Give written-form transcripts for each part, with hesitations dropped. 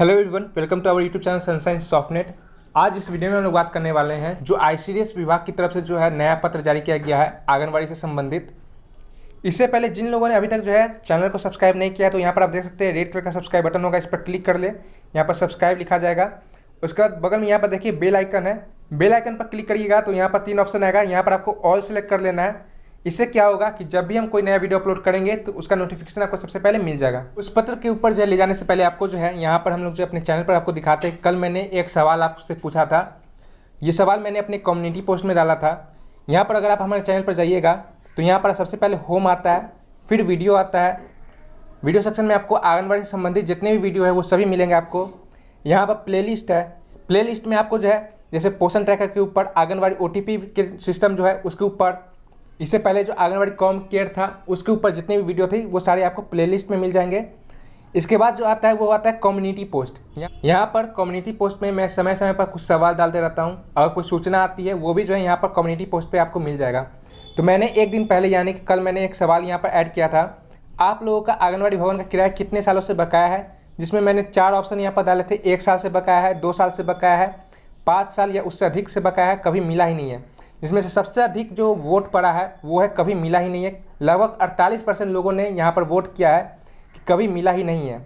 Hello everyone, welcome to our YouTube channel Sunshine Softnet. आज इस video में हम लोग बात करने वाले हैं जो आईसीडीएस विभाग की तरफ से जो है नया पत्र जारी किया गया है आंगनबाड़ी से संबंधित। इससे पहले जिन लोगों ने अभी तक जो है चैनल को सब्सक्राइब नहीं किया तो यहाँ पर आप देख सकते हैं रेड कलर का सब्सक्राइब बटन होगा, इस पर क्लिक कर ले। यहाँ पर सब्सक्राइब लिखा जाएगा। उसके बाद बगल में यहाँ पर देखिए बेल आइकन है, बेल आइकन पर क्लिक करिएगा तो यहाँ पर 3 ऑप्शन आएगा। यहाँ पर आपको ऑल सेलेक्ट कर लेना है। इससे क्या होगा कि जब भी हम कोई नया वीडियो अपलोड करेंगे तो उसका नोटिफिकेशन आपको सबसे पहले मिल जाएगा। उस पत्र के ऊपर जो है ले जाने से पहले आपको जो है यहाँ पर हम लोग जो अपने चैनल पर आपको दिखाते हैं। कल मैंने एक सवाल आपसे पूछा था, ये सवाल मैंने अपने कम्युनिटी पोस्ट में डाला था। यहाँ पर अगर आप हमारे चैनल पर जाइएगा तो यहाँ पर सबसे पहले होम आता है, फिर वीडियो आता है। वीडियो सेक्शन में आपको आंगनबाड़ी से संबंधित जितने भी वीडियो है वो सभी मिलेंगे आपको। यहाँ पर प्लेलिस्ट है, प्लेलिस्ट में आपको जो है जैसे पोषण ट्रैकर के ऊपर, आंगनबाड़ी ओटीपी के सिस्टम जो है उसके ऊपर, इससे पहले जो आंगनबाड़ी कॉम केयर था उसके ऊपर जितने भी वीडियो थे वो सारे आपको प्लेलिस्ट में मिल जाएंगे। इसके बाद जो आता है वो आता है कम्युनिटी पोस्ट। यहाँ पर कम्युनिटी पोस्ट में मैं समय समय पर कुछ सवाल डालते रहता हूँ और कोई सूचना आती है वो भी जो है यहाँ पर कम्युनिटी पोस्ट पे आपको मिल जाएगा। तो मैंने एक दिन पहले यानी कि कल मैंने एक सवाल यहाँ पर ऐड किया था, आप लोगों का आंगनबाड़ी भवन का किराया कितने सालों से बकाया है, जिसमें मैंने 4 ऑप्शन यहाँ पर डाले थे। 1 साल से बकाया है, 2 साल से बकाया है, 5 साल या उससे अधिक से बकाया है, कभी मिला ही नहीं है। जिसमें से सबसे अधिक जो वोट पड़ा है वो है कभी मिला ही नहीं है। लगभग 48% लोगों ने यहाँ पर वोट किया है कि कभी मिला ही नहीं है।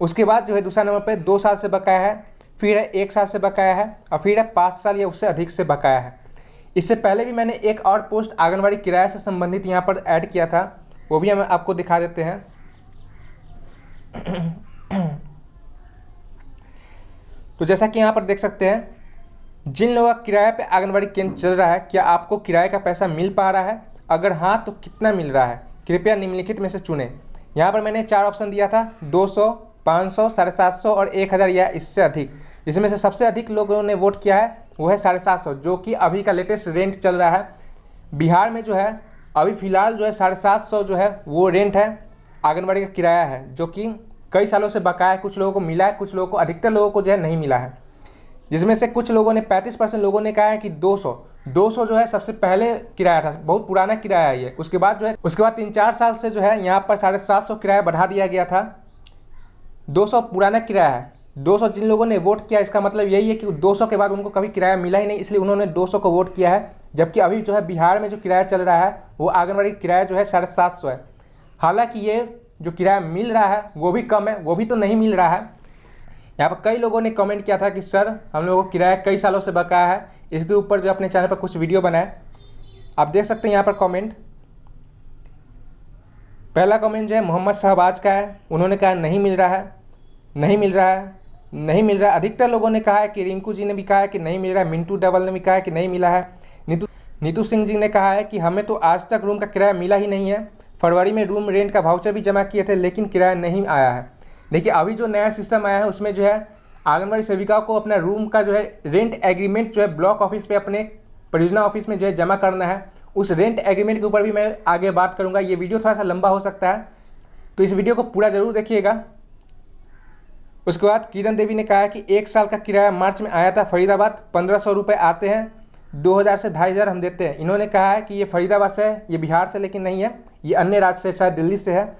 उसके बाद जो है दूसरा नंबर पे 2 साल से बकाया है, फिर है 1 साल से बकाया है और फिर है 5 साल या उससे अधिक से बकाया है। इससे पहले भी मैंने एक और पोस्ट आंगनबाड़ी किराया से संबंधित यहाँ पर ऐड किया था, वो भी हम आपको दिखा देते हैं। तो जैसा कि यहाँ पर देख सकते हैं, जिन लोगों का किराए पे आंगनबाड़ी केंद्र चल रहा है, क्या आपको किराए का पैसा मिल पा रहा है? अगर हाँ तो कितना मिल रहा है? कृपया निम्नलिखित में से चुनें। यहाँ पर मैंने 4 ऑप्शन दिया था, 200, 500, 750 और 1000 या इससे अधिक। जिसमें से सबसे अधिक लोगों ने वोट किया है वो है 750, जो कि अभी का लेटेस्ट रेंट चल रहा है बिहार में। जो है अभी फ़िलहाल जो है 750 जो है वो रेंट है, आंगनबाड़ी का किराया है, जो कि कई सालों से बकाया है। कुछ लोगों को मिला है, कुछ लोगों को, अधिकतर लोगों को जो है नहीं मिला है। जिसमें से कुछ लोगों ने 35% लोगों ने कहा है कि 200 जो है सबसे पहले किराया था, बहुत पुराना किराया है ये। उसके बाद 3-4 साल से जो है यहाँ पर 750 किराया बढ़ा दिया गया था। 200 पुराना किराया है। 200 जिन लोगों ने वोट किया, इसका मतलब यही है कि 200 के बाद उनको कभी किराया मिला ही नहीं, इसलिए उन्होंने 200 को वोट किया है। जबकि अभी जो है बिहार में जो किराया चल रहा है वो आंगनबाड़ी किराया जो है 750 है। हालांकि ये जो किराया मिल रहा है वो भी कम है, वो भी तो नहीं मिल रहा है। यहाँ पर कई लोगों ने कमेंट किया था कि सर हम लोगों को किराया कई सालों से बकाया है, इसके ऊपर जो अपने चैनल पर कुछ वीडियो बनाए। आप देख सकते हैं यहाँ पर कमेंट। पहला कमेंट जो है मोहम्मद शहबाज का है, उन्होंने कहा नहीं मिल रहा है, नहीं मिल रहा है, नहीं मिल रहा है। अधिकतर लोगों ने कहा है कि रिंकू जी ने भी कहा है कि नहीं मिल रहा है, मिंटू डबल ने भी कहा है कि नहीं मिला है। नीतू सिंह जी ने कहा है कि हमें तो आज तक रूम का किराया मिला ही नहीं है, फरवरी में रूम रेंट का वाउचर भी जमा किए थे लेकिन किराया नहीं आया है। देखिए अभी जो नया सिस्टम आया है उसमें जो है आंगनबाड़ी सेविकाओं को अपना रूम का जो है रेंट एग्रीमेंट जो है ब्लॉक ऑफिस पे, अपने परियोजना ऑफिस में जो है जमा करना है। उस रेंट एग्रीमेंट के ऊपर भी मैं आगे बात करूंगा। ये वीडियो थोड़ा सा लंबा हो सकता है तो इस वीडियो को पूरा जरूर देखिएगा। उसके बाद किरण देवी ने कहा कि 1 साल का किराया मार्च में आया था फरीदाबाद, 1500 रुपये आते हैं, 2000 से 2500 हम देते हैं। इन्होंने कहा है कि ये फरीदाबाद से है, ये बिहार से लेकिन नहीं है, ये अन्य राज्य से, शायद दिल्ली से है।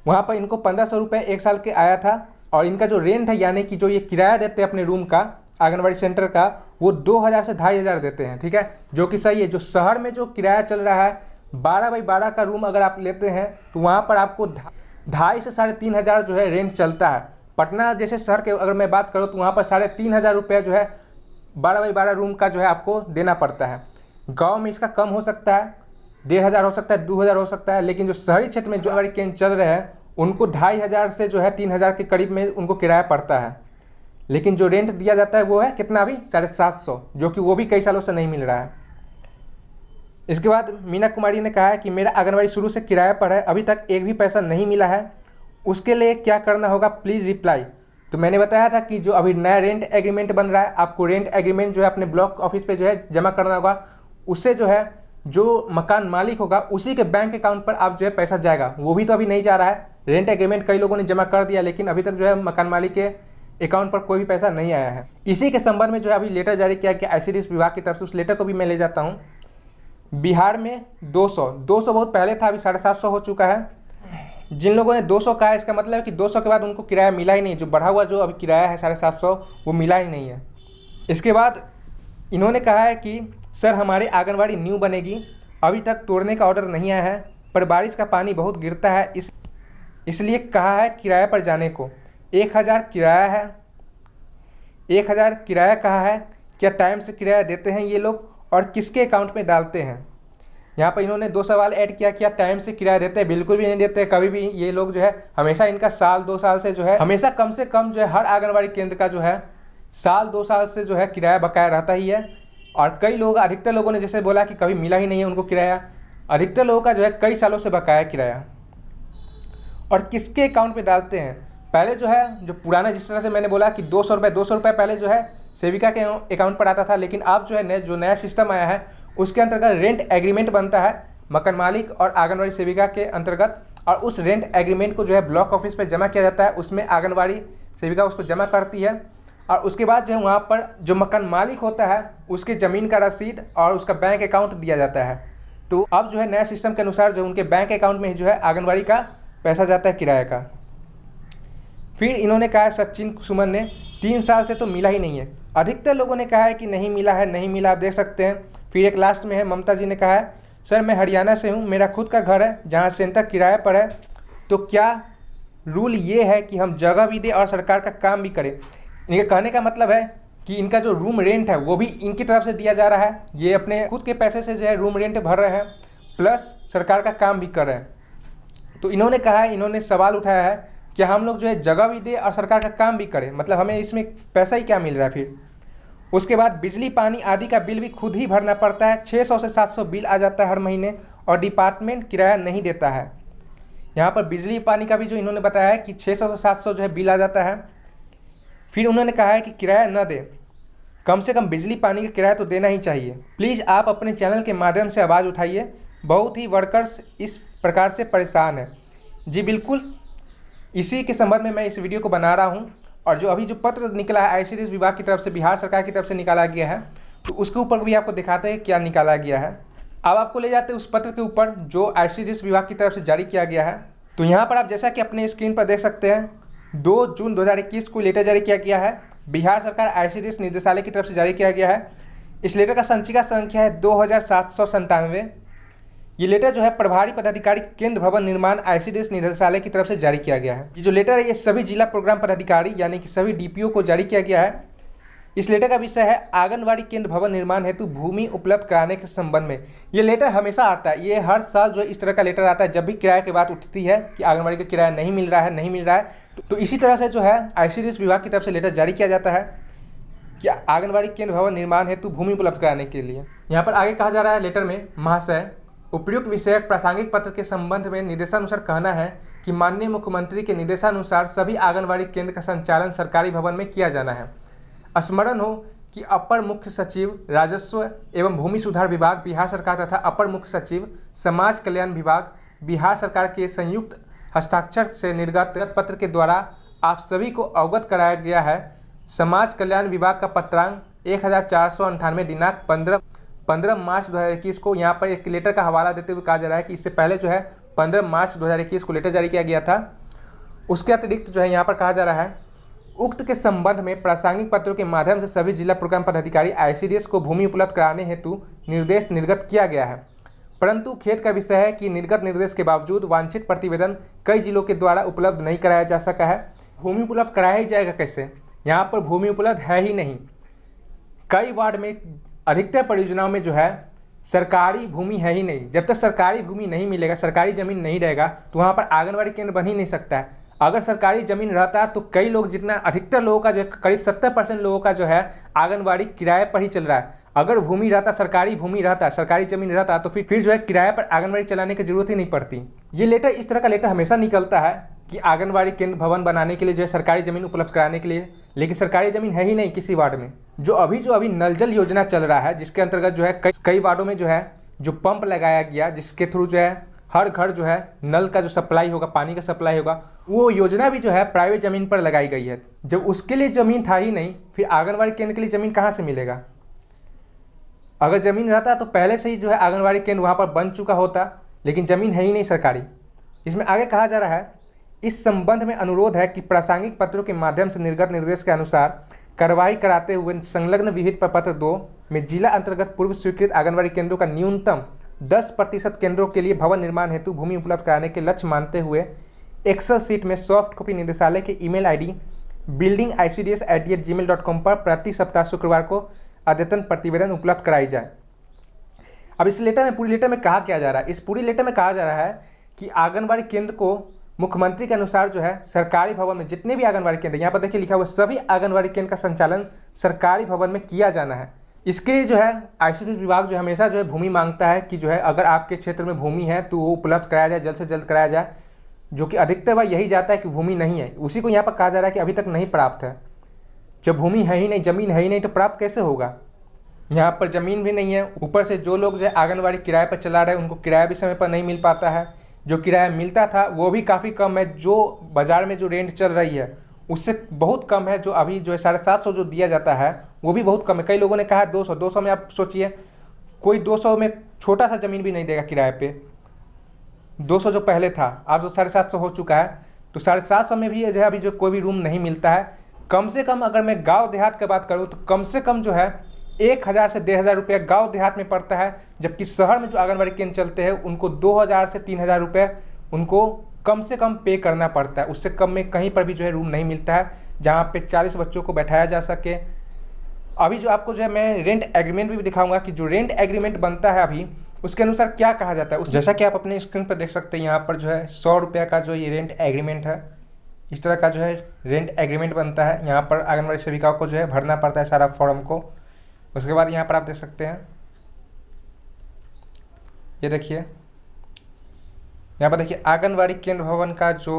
वहाँ पर इनको 1500 रुपये 1 साल के आया था और इनका जो रेंट है यानी कि जो ये किराया देते हैं अपने रूम का आंगनबाड़ी सेंटर का, वो 2000 से 2500 देते हैं। ठीक है, जो कि सही है। जो शहर में जो किराया चल रहा है 12x12 का रूम अगर आप लेते हैं तो वहाँ पर आपको 2,500 से 3500 जो है रेंट चलता है। पटना जैसे शहर के अगर मैं बात करूँ तो वहाँ पर 3500 रुपये जो है 12x12 रूम का जो है आपको देना पड़ता है। गाँव में इसका कम हो सकता है, 1500 हो सकता है, 2000 हो सकता है, लेकिन जो शहरी क्षेत्र में जो आंगनबाड़ी केंद्र चल रहे हैं उनको 2500 से जो है 3000 के करीब में उनको किराया पड़ता है। लेकिन जो रेंट दिया जाता है वो है कितना, अभी 750, जो कि वो भी कई सालों से नहीं मिल रहा है। इसके बाद मीना कुमारी ने कहा है कि मेरा आंगनबाड़ी शुरू से किराया पर है, अभी तक एक भी पैसा नहीं मिला है, उसके लिए क्या करना होगा, प्लीज़ रिप्लाई। तो मैंने बताया था कि जो अभी नया रेंट एग्रीमेंट बन रहा है, आपको रेंट एग्रीमेंट जो है अपने ब्लॉक ऑफिस पे जो है जमा करना होगा। उससे जो है जो मकान मालिक होगा उसी के बैंक अकाउंट पर आप जो है पैसा जाएगा, वो भी तो अभी नहीं जा रहा है। रेंट एग्रीमेंट कई लोगों ने जमा कर दिया लेकिन अभी तक जो है मकान मालिक के अकाउंट पर कोई भी पैसा नहीं आया है। इसी के संबंध में जो है अभी लेटर जारी किया गया आईसीडीएस विभाग की तरफ से, उस लेटर को भी मैं ले जाता हूँ। बिहार में 200 बहुत पहले था, अभी 750 हो चुका है। जिन लोगों ने 200 कहा है इसका मतलब है कि 200 के बाद उनको किराया मिला ही नहीं, जो बढ़ा हुआ जो अभी किराया है 750 वो मिला ही नहीं है। इसके बाद इन्होंने कहा है कि सर हमारी आंगनबाड़ी न्यू बनेगी, अभी तक तोड़ने का ऑर्डर नहीं आया है, पर बारिश का पानी बहुत गिरता है इसलिए कहा है किराए पर जाने को। 1000 किराया है, 1000 किराया कहा है। क्या टाइम से किराया देते हैं ये लोग और किसके अकाउंट में डालते हैं? यहाँ पर इन्होंने 2 सवाल ऐड किया, क्या टाइम से किराया देते हैं? बिल्कुल भी नहीं देते कभी भी। ये लोग जो है हमेशा इनका साल 2 साल से जो है हमेशा कम से कम जो है हर आंगनबाड़ी केंद्र का जो है साल 2 साल से जो है किराया बकाया रहता ही है। और कई लोग, अधिकतर लोगों ने जैसे बोला कि कभी मिला ही नहीं है उनको किराया, अधिकतर लोगों का जो है कई सालों से बकाया किराया। और किसके अकाउंट में डालते हैं? पहले जो है जो पुराना, जिस तरह से मैंने बोला कि 200 रुपये पहले जो है सेविका के अकाउंट पर आता था, लेकिन अब जो है जो नया सिस्टम आया है उसके अंतर्गत रेंट एग्रीमेंट बनता है मकान मालिक और आंगनबाड़ी सेविका के अंतर्गत, और उस रेंट एग्रीमेंट को जो है ब्लॉक ऑफिस पर जमा किया जाता है। उसमें आंगनबाड़ी सेविका उसको जमा करती है और उसके बाद जो है वहाँ पर जो मकान मालिक होता है उसके ज़मीन का रसीद और उसका बैंक अकाउंट दिया जाता है। तो अब जो है नया सिस्टम के अनुसार जो उनके बैंक अकाउंट में जो है आंगनबाड़ी का पैसा जाता है किराए का। फिर इन्होंने कहा, सचिन सुमन ने 3 साल से तो मिला ही नहीं है। अधिकतर लोगों ने कहा है कि नहीं मिला है, नहीं मिला, आप देख सकते हैं। फिर एक लास्ट में है, ममता जी ने कहा है, सर मैं हरियाणा से हूँ, मेरा खुद का घर है जहाँ सेंटर किराए पर है, तो क्या रूल ये है कि हम जगह भी दें और सरकार का काम भी करें? इनके कहने का मतलब है कि इनका जो रूम रेंट है वो भी इनकी तरफ से दिया जा रहा है, ये अपने खुद के पैसे से जो है रूम रेंट भर रहे हैं प्लस सरकार का काम भी कर रहे हैं। तो इन्होंने कहा है, इन्होंने सवाल उठाया है कि हम लोग जो है जगह भी दें और सरकार का काम भी करें, मतलब हमें इसमें पैसा ही क्या मिल रहा है? फिर उसके बाद बिजली पानी आदि का बिल भी खुद ही भरना पड़ता है, 600 से 700 बिल आ जाता है हर महीने और डिपार्टमेंट किराया नहीं देता है। यहाँ पर बिजली पानी का भी जो इन्होंने बताया है कि 600 से 700 जो है बिल आ जाता है। फिर उन्होंने कहा है कि किराया न दे, कम से कम बिजली पानी का किराया तो देना ही चाहिए। प्लीज़ आप अपने चैनल के माध्यम से आवाज़ उठाइए, बहुत ही वर्कर्स इस प्रकार से परेशान हैं। जी बिल्कुल, इसी के संबंध में मैं इस वीडियो को बना रहा हूँ। और जो अभी जो पत्र निकला है आईसीडीएस विभाग की तरफ से, बिहार सरकार की तरफ से निकाला गया है, तो उसके ऊपर भी आपको दिखाते हैं क्या निकाला गया है। अब आपको ले जाते हैं उस पत्र के ऊपर जो आईसीडीएस विभाग की तरफ से जारी किया गया है। तो यहाँ पर आप जैसा कि अपने स्क्रीन पर देख सकते हैं, 2 जून 2021 को लेटर जारी किया गया है, बिहार सरकार आईसीडीएस निदेशालय की तरफ से जारी किया गया है। इस लेटर का संचिका संख्या है 2797। ये लेटर जो है प्रभारी पदाधिकारी केंद्र भवन निर्माण आईसीडीएस निदेशालय की तरफ से जारी किया गया है। ये जो लेटर है ये सभी जिला प्रोग्राम पदाधिकारी यानी कि सभी डीपीओ को जारी किया गया है। इस लेटर का विषय है आंगनबाड़ी केंद्र भवन निर्माण हेतु भूमि उपलब्ध कराने के संबंध में। ये लेटर हमेशा आता है, ये हर साल जो है इस तरह का लेटर आता है जब भी किराए की बात उठती है कि आंगनबाड़ी का किराया नहीं मिल रहा है, नहीं मिल रहा है। तो इसी तरह से जो है आईसीडीएस विभाग की तरफ से लेटर जारी किया जाता है कि आंगनबाड़ी केंद्र भवन निर्माण हेतु भूमि उपलब्ध कराने के लिए। यहाँ पर आगे कहा जा रहा है लेटर में, महाशय उपयुक्त विषयक प्रासंगिक पत्र के संबंध में निर्देशानुसार कहना है कि माननीय मुख्यमंत्री के निर्देशानुसार सभी आंगनबाड़ी केंद्र का संचालन सरकारी भवन में किया जाना है। स्मरण हो कि अपर मुख्य सचिव राजस्व एवं भूमि सुधार विभाग बिहार सरकार तथा अपर मुख्य सचिव समाज कल्याण विभाग बिहार सरकार के संयुक्त हस्ताक्षर से निर्गत पत्र के द्वारा आप सभी को अवगत कराया गया है। समाज कल्याण विभाग का पत्रांक 1498 दिनांक 15 मार्च 2021 को। यहाँ पर एक लेटर का हवाला देते हुए कहा जा रहा है कि इससे पहले जो है 15 मार्च 2021 को लेटर जारी किया गया था। उसके अतिरिक्त जो है यहाँ पर कहा जा रहा है, उक्त के संबंध में प्रासंगिक पत्रों के माध्यम से सभी जिला प्रोग्राम पदाधिकारी आईसीडीएस को भूमि उपलब्ध कराने हेतु निर्देश निर्गत किया गया है, परंतु खेद का विषय है कि निर्गत निर्देश के बावजूद वांछित प्रतिवेदन कई जिलों के द्वारा उपलब्ध नहीं कराया जा सका है। भूमि उपलब्ध कराया ही जाएगा कैसे? यहाँ पर भूमि उपलब्ध है ही नहीं। कई वार्ड में अधिकतर परियोजनाओं में जो है सरकारी भूमि है ही नहीं। जब तक सरकारी भूमि नहीं मिलेगा, सरकारी ज़मीन नहीं रहेगा, तो वहाँ पर आंगनबाड़ी केंद्र बन ही नहीं सकता है। अगर सरकारी ज़मीन रहता तो कई लोग, जितना अधिकतर लोगों का जो है करीब 70% लोगों का जो है आंगनबाड़ी किराए पर ही चल रहा है। अगर भूमि रहता, सरकारी भूमि रहता, सरकारी ज़मीन रहता, तो फिर जो है किराए पर आंगनबाड़ी चलाने की जरूरत ही नहीं पड़ती। ये लेटर, इस तरह का लेटर हमेशा निकलता है कि आंगनबाड़ी केंद्र भवन बनाने के लिए जो है सरकारी ज़मीन उपलब्ध कराने के लिए, लेकिन सरकारी ज़मीन है ही नहीं किसी वार्ड में। जो अभी नल जल योजना चल रहा है, जिसके अंतर्गत जो है कई वार्डों में जो है जो पंप लगाया गया, जिसके थ्रू जो है हर घर जो है नल का जो सप्लाई होगा, पानी का सप्लाई होगा, वो योजना भी जो है प्राइवेट ज़मीन पर लगाई गई है। जब उसके लिए ज़मीन था ही नहीं, फिर आंगनबाड़ी केंद्र के लिए ज़मीन कहाँ से मिलेगा? अगर ज़मीन रहता तो पहले से ही जो है आंगनबाड़ी केंद्र वहाँ पर बन चुका होता, लेकिन ज़मीन है ही नहीं सरकारी। इसमें आगे कहा जा रहा है, इस संबंध में अनुरोध है कि प्रासंगिक पत्रों के माध्यम से निर्गत निर्देश के अनुसार कार्रवाई कराते हुए संलग्न विहित प्रपत्र 2 में जिला अंतर्गत पूर्व स्वीकृत आंगनबाड़ी केंद्रों का न्यूनतम 10% केंद्रों के लिए भवन निर्माण हेतु भूमि उपलब्ध कराने के लक्ष्य मानते हुए एक्सेल सीट में सॉफ्ट कॉपी निदेशालय के ईमेल आईडी buildingicds@gmail.com पर प्रति सप्ताह शुक्रवार को अद्यतन प्रतिवेदन उपलब्ध कराई जाए। अब इस लेटर में, पूरी लेटर में कहा क्या जा रहा है? इस पूरी लेटर में कहा जा रहा है कि आंगनबाड़ी केंद्र को मुख्यमंत्री के अनुसार जो है सरकारी भवन में जितने भी आंगनबाड़ी केंद्र, यहाँ पर देखिए लिखा हुआ, सभी आंगनबाड़ी केंद्र का संचालन सरकारी भवन में किया जाना है। इसके लिए जो है आईसीडीएस विभाग जो हमेशा जो है भूमि मांगता है कि जो है अगर आपके क्षेत्र में भूमि है तो वो उपलब्ध कराया जाए, जल्द से जल्द कराया जाए, जो कि अधिकतर बार यही जाता है कि भूमि नहीं है। उसी को यहाँ पर कहा जा रहा है कि अभी तक नहीं प्राप्त है। जब भूमि है ही नहीं, जमीन है ही नहीं, तो प्राप्त कैसे होगा? यहाँ पर ज़मीन भी नहीं है, ऊपर से जो लोग जो है आंगनबाड़ी किराए पर चला रहे हैं उनको किराया भी समय पर नहीं मिल पाता है। जो किराया मिलता था वो भी काफ़ी कम है, जो बाज़ार में जो रेंट चल रही है उससे बहुत कम है। जो अभी जो है 750 जो दिया जाता है वो भी बहुत कम है। कई लोगों ने कहा है 200 में। आप सोचिए, कोई 200 में छोटा सा ज़मीन भी नहीं देगा किराए पे। 200 जो पहले था, आज जो 750 हो चुका है, तो 750 में भी जो है अभी जो कोई भी रूम नहीं मिलता है। कम से कम अगर मैं गांव देहात की बात करूं तो कम से कम जो है 1000 से 1500 रुपये गाँव देहात में पड़ता है, जबकि शहर में जो आंगनबाड़ी केंद्र चलते हैं उनको 2000 से 3000 रुपये उनको कम से कम पे करना पड़ता है। उससे कम में कहीं पर भी जो है रूम नहीं मिलता है जहाँ पे 40 बच्चों को बैठाया जा सके। अभी जो आपको जो है मैं रेंट एग्रीमेंट भी दिखाऊंगा कि जो रेंट एग्रीमेंट बनता है अभी उसके अनुसार क्या कहा जाता है। जैसा कि आप अपने स्क्रीन पर देख सकते हैं, यहाँ पर जो है 100 रुपये का जो ये रेंट एग्रीमेंट है, इस तरह का जो है रेंट एग्रीमेंट बनता है। यहाँ पर आंगनबाड़ी सेविकाओं को जो है भरना पड़ता है सारा फॉर्म को। उसके बाद यहाँ पर आप देख सकते हैं, ये देखिए, यहाँ पर देखिए आंगनबाड़ी केंद्र भवन का जो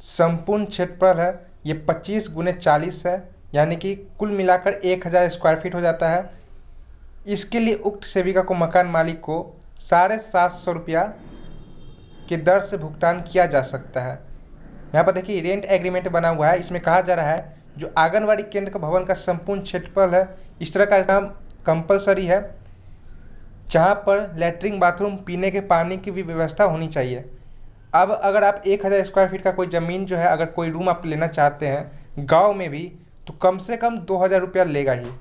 संपूर्ण क्षेत्रफल है ये 25 × 40 है, यानी कि कुल मिलाकर 1000 स्क्वायर फीट हो जाता है। इसके लिए उक्त सेविका को मकान मालिक को 750 रुपया की दर से भुगतान किया जा सकता है। यहाँ पर देखिए रेंट एग्रीमेंट बना हुआ है, इसमें कहा जा रहा है जो आंगनबाड़ी केंद्र का भवन का संपूर्ण क्षेत्रफल है, इस तरह का काम कंपलसरी है, जहाँ पर लैट्रिन, बाथरूम, पीने के पानी की भी व्यवस्था होनी चाहिए। अब अगर आप 1000 स्क्वायर फीट का कोई ज़मीन जो है, अगर कोई रूम आप लेना चाहते हैं गांव में भी, तो कम से कम 2000 रुपया लेगा ही।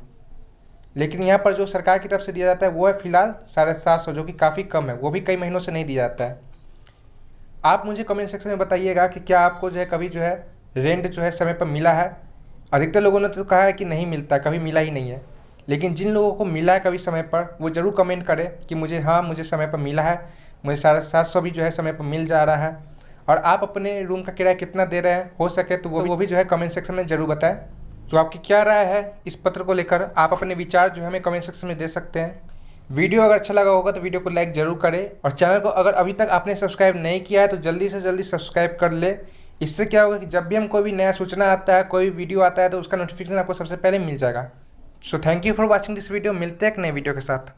लेकिन यहाँ पर जो सरकार की तरफ से दिया जाता है वो है फिलहाल 750, जो कि काफ़ी कम है, वो भी कई महीनों से नहीं दिया जाता है। आप मुझे कमेंट सेक्शन में बताइएगा कि क्या आपको जो है कभी जो है रेंट जो है समय पर मिला है। अधिकतर लोगों ने तो कहा है कि नहीं मिलता, कभी मिला ही नहीं है। लेकिन जिन लोगों को मिला है कभी समय पर, वो ज़रूर कमेंट करें कि मुझे समय पर मिला है, मुझे 750 भी जो है समय पर मिल जा रहा है। और आप अपने रूम का किराया कितना दे रहे हैं, हो सके तो वो भी जो है कमेंट सेक्शन में ज़रूर बताएं। तो आपकी क्या राय है इस पत्र को लेकर, आप अपने विचार जो है हमें कमेंट सेक्शन में दे सकते हैं। वीडियो अगर अच्छा लगा होगा तो वीडियो को लाइक ज़रूर करें, और चैनल को अगर अभी तक आपने सब्सक्राइब नहीं किया है तो जल्दी से जल्दी सब्सक्राइब कर ले। इससे क्या होगा कि जब भी हम कोई भी नया सूचना आता है, कोई वीडियो आता है, तो उसका नोटिफिकेशन आपको सबसे पहले मिल जाएगा। So thank you for watching this video. मिलते हैं एक नए वीडियो के साथ।